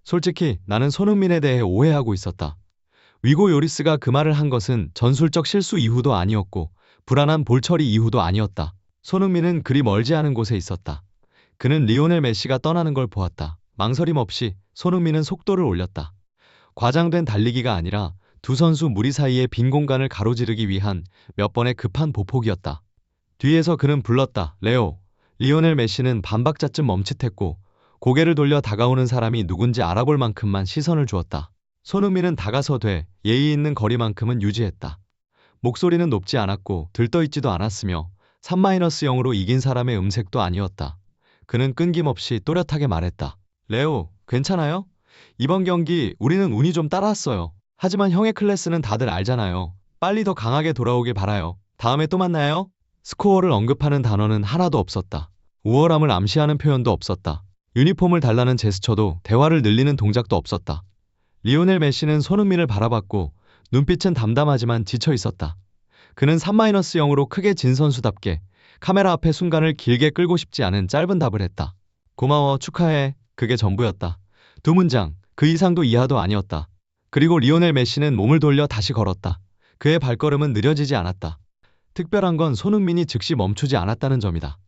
솔직히 나는 손흥민에 대해 오해하고 있었다. 위고 요리스가 그 말을 한 것은 전술적 실수 이후도 아니었고 불안한 볼 처리 이후도 아니었다. 손흥민은 그리 멀지 않은 곳에 있었다. 그는 리오넬 메시가 떠나는 걸 보았다. 망설임 없이 손흥민은 속도를 올렸다. 과장된 달리기가 아니라 두 선수 무리 사이의 빈 공간을 가로지르기 위한 몇 번의 급한 보폭이었다. 뒤에서 그는 불렀다. 레오. 리오넬 메시는 반박자쯤 멈칫했고 고개를 돌려 다가오는 사람이 누군지 알아볼 만큼만 시선을 주었다. 손흥민은 다가서되 예의 있는 거리만큼은 유지했다. 목소리는 높지 않았고 들떠있지도 않았으며 3-0으로 이긴 사람의 음색도 아니었다. 그는 끊김없이 또렷하게 말했다. 레오, 괜찮아요? 이번 경기 우리는 운이 좀 따랐어요. 하지만 형의 클래스는 다들 알잖아요. 빨리 더 강하게 돌아오길 바라요. 다음에 또 만나요. 스코어를 언급하는 단어는 하나도 없었다. 우월함을 암시하는 표현도 없었다. 유니폼을 달라는 제스처도 대화를 늘리는 동작도 없었다. 리오넬 메시는 손흥민을 바라봤고 눈빛은 담담하지만 지쳐 있었다. 그는 3-0으로 크게 진 선수답게 카메라 앞에 순간을 길게 끌고 싶지 않은 짧은 답을 했다. 고마워, 축하해. 그게 전부였다. 두 문장, 그 이상도 이하도 아니었다. 그리고 리오넬 메시는 몸을 돌려 다시 걸었다. 그의 발걸음은 느려지지 않았다. 특별한 건 손흥민이 즉시 멈추지 않았다는 점이다.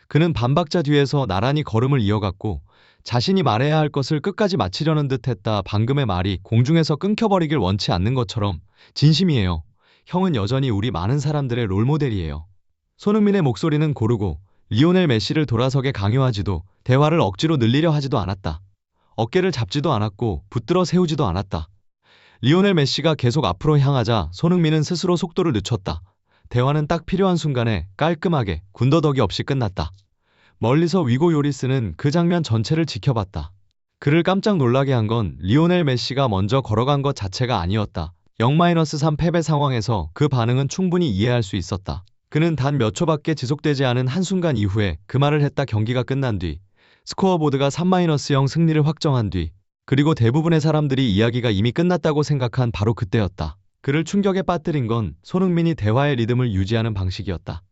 그는 반박자 뒤에서 나란히 걸음을 이어갔고 자신이 말해야 할 것을 끝까지 마치려는 듯 했다. 방금의 말이 공중에서 끊겨버리길 원치 않는 것처럼 진심이에요. 형은 여전히 우리 많은 사람들의 롤모델이에요. 손흥민의 목소리는 고르고 리오넬 메시를 돌아서게 강요하지도 대화를 억지로 늘리려 하지도 않았다. 어깨를 잡지도 않았고 붙들어 세우지도 않았다. 리오넬 메시가 계속 앞으로 향하자 손흥민은 스스로 속도를 늦췄다. 대화는 딱 필요한 순간에 깔끔하게 군더더기 없이 끝났다. 멀리서 위고 요리스는 그 장면 전체를 지켜봤다. 그를 깜짝 놀라게 한 건 리오넬 메시가 먼저 걸어간 것 자체가 아니었다. 0-3 패배 상황에서 그 반응은 충분히 이해할 수 있었다. 그는 단 몇 초밖에 지속되지 않은 한순간 이후에 그 말을 했다. 경기가 끝난 뒤, 스코어보드가 3-0 승리를 확정한 뒤, 그리고 대부분의 사람들이 이야기가 이미 끝났다고 생각한 바로 그때였다. 그를 충격에 빠뜨린 건 손흥민이 대화의 리듬을 유지하는 방식이었다.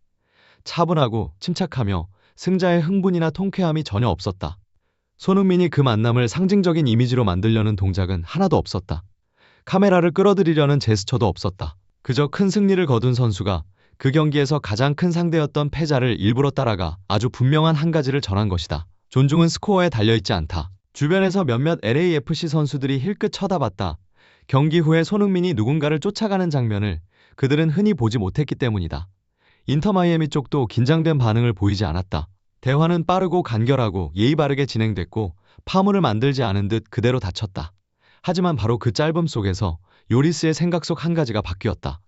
차분하고 침착하며 승자의 흥분이나 통쾌함이 전혀 없었다. 손흥민이 그 만남을 상징적인 이미지로 만들려는 동작은 하나도 없었다. 카메라를 끌어들이려는 제스처도 없었다. 그저 큰 승리를 거둔 선수가 그 경기에서 가장 큰 상대였던 패자를 일부러 따라가 아주 분명한 한 가지를 전한 것이다. 존중은 스코어에 달려있지 않다. 주변에서 몇몇 LAFC 선수들이 힐끗 쳐다봤다. 경기 후에 손흥민이 누군가를 쫓아가는 장면을 그들은 흔히 보지 못했기 때문이다. 인터 마이애미 쪽도 긴장된 반응을 보이지 않았다. 대화는 빠르고 간결하고 예의 바르게 진행됐고 파문을 만들지 않은 듯 그대로 닫혔다. 하지만 바로 그 짧음 속에서 요리스의 생각 속 한 가지가 바뀌었다.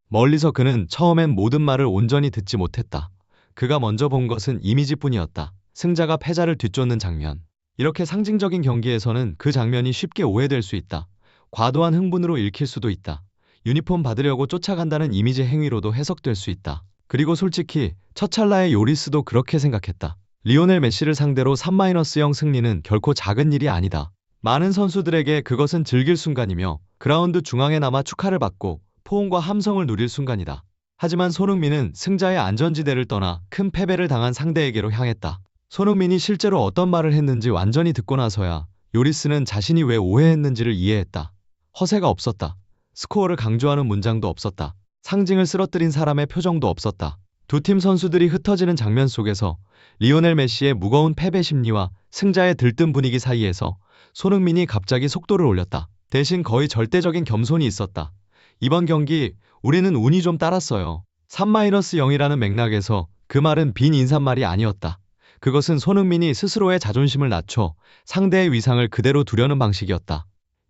멀리서 그는 처음엔 모든 말을 온전히 듣지 못했다. 그가 먼저 본 것은 이미지뿐이었다. 승자가 패자를 뒤쫓는 장면. 이렇게 상징적인 경기에서는 그 장면이 쉽게 오해될 수 있다. 과도한 흥분으로 읽힐 수도 있다. 유니폼 받으려고 쫓아간다는 이미지 행위로도 해석될 수 있다. 그리고 솔직히 첫 찰나의 요리스도 그렇게 생각했다. 리오넬 메시를 상대로 3-0 승리는 결코 작은 일이 아니다. 많은 선수들에게 그것은 즐길 순간이며 그라운드 중앙에 남아 축하를 받고 포옹과 함성을 누릴 순간이다. 하지만 손흥민은 승자의 안전지대를 떠나 큰 패배를 당한 상대에게로 향했다. 손흥민이 실제로 어떤 말을 했는지 완전히 듣고 나서야 요리스는 자신이 왜 오해했는지를 이해했다. 허세가 없었다. 스코어를 강조하는 문장도 없었다. 상징을 쓰러뜨린 사람의 표정도 없었다. 두 팀 선수들이 흩어지는 장면 속에서 리오넬 메시의 무거운 패배 심리와 승자의 들뜬 분위기 사이에서 손흥민이 갑자기 속도를 올렸다. 대신 거의 절대적인 겸손이 있었다. 이번 경기 우리는 운이 좀 따랐어요. 3-0이라는 맥락에서 그 말은 빈 인사말이 아니었다. 그것은 손흥민이 스스로의 자존심을 낮춰 상대의 위상을 그대로 두려는 방식이었다.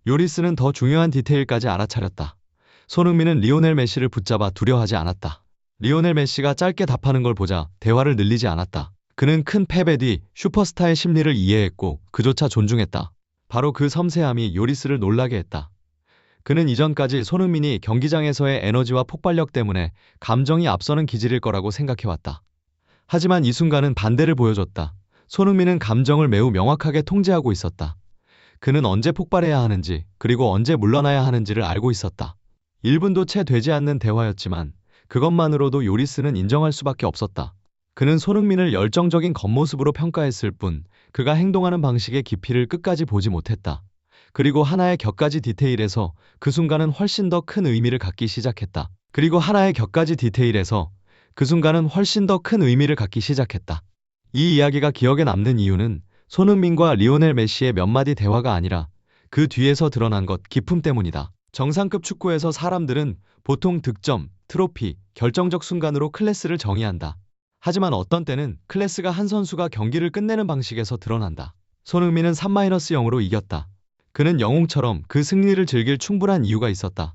요리스는 더 중요한 디테일까지 알아차렸다. 손흥민은 리오넬 메시를 붙잡아 두려워하지 않았다. 리오넬 메시가 짧게 답하는 걸 보자 대화를 늘리지 않았다. 그는 큰 패배 뒤 슈퍼스타의 심리를 이해했고 그조차 존중했다. 바로 그 섬세함이 요리스를 놀라게 했다. 그는 이전까지 손흥민이 경기장에서의 에너지와 폭발력 때문에 감정이 앞서는 기질일 거라고 생각해왔다. 하지만 이 순간은 반대를 보여줬다. 손흥민은 감정을 매우 명확하게 통제하고 있었다. 그는 언제 폭발해야 하는지 그리고 언제 물러나야 하는지를 알고 있었다. 1분도 채 되지 않는 대화였지만 그것만으로도 요리스는 인정할 수밖에 없었다. 그는 손흥민을 열정적인 겉모습으로 평가했을 뿐 그가 행동하는 방식의 깊이를 끝까지 보지 못했다. 그리고 하나의 격가지 디테일에서 그 순간은 훨씬 더 큰 의미를 갖기 시작했다. 이 이야기가 기억에 남는 이유는 손흥민과 리오넬 메시의 몇 마디 대화가 아니라 그 뒤에서 드러난 것 깊음 때문이다. 정상급 축구에서 사람들은 보통 득점, 트로피, 결정적 순간으로 클래스를 정의한다. 하지만 어떤 때는 클래스가 한 선수가 경기를 끝내는 방식에서 드러난다. 손흥민은 3-0으로 이겼다. 그는 영웅처럼 그 승리를 즐길 충분한 이유가 있었다.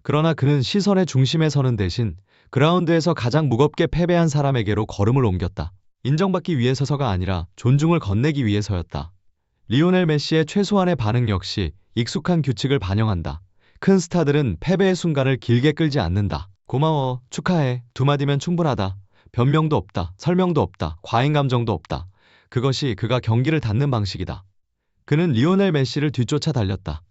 그러나 그는 시선의 중심에 서는 대신 그라운드에서 가장 무겁게 패배한 사람에게로 걸음을 옮겼다. 인정받기 위해서가 아니라 존중을 건네기 위해서였다. 리오넬 메시의 최소한의 반응 역시 익숙한 규칙을 반영한다. 큰 스타들은 패배의 순간을 길게 끌지 않는다. 고마워, 축하해, 두 마디면 충분하다. 변명도 없다, 설명도 없다, 과잉 감정도 없다. 그것이 그가 경기를 닫는 방식이다. 그는 리오넬 메시를 뒤쫓아 달렸다.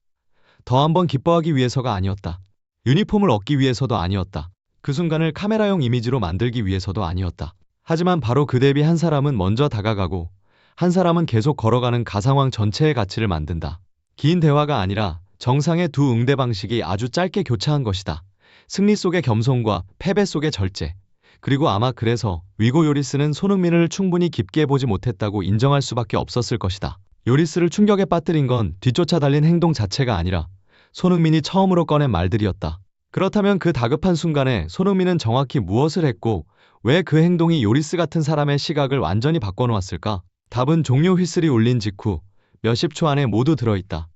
더 한 번 기뻐하기 위해서가 아니었다. 유니폼을 얻기 위해서도 아니었다. 그 순간을 카메라용 이미지로 만들기 위해서도 아니었다. 하지만 바로 그 대비 한 사람은 먼저 다가가고 한 사람은 계속 걸어가는 가상황 전체의 가치를 만든다. 긴 대화가 아니라 정상의 두 응대 방식이 아주 짧게 교차한 것이다. 승리 속의 겸손과 패배 속의 절제. 그리고 아마 그래서 위고 요리스는 손흥민을 충분히 깊게 보지 못했다고 인정할 수밖에 없었을 것이다. 요리스를 충격에 빠뜨린 건 뒤쫓아 달린 행동 자체가 아니라 손흥민이 처음으로 꺼낸 말들이었다. 그렇다면 그 다급한 순간에 손흥민은 정확히 무엇을 했고 왜 그 행동이 요리스 같은 사람의 시각을 완전히 바꿔놓았을까? 답은 종료 휘슬이 울린 직후 몇십 초 안에 모두 들어있다.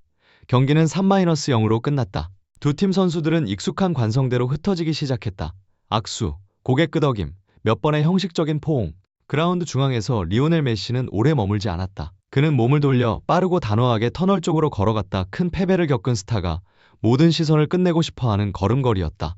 경기는 3-0으로 끝났다. 두 팀 선수들은 익숙한 관성대로 흩어지기 시작했다. 악수, 고개 끄덕임, 몇 번의 형식적인 포옹. 그라운드 중앙에서 리오넬 메시는 오래 머물지 않았다. 그는 몸을 돌려 빠르고 단호하게 터널 쪽으로 걸어갔다. 큰 패배를 겪은 스타가 모든 시선을 끝내고 싶어하는 걸음걸이였다.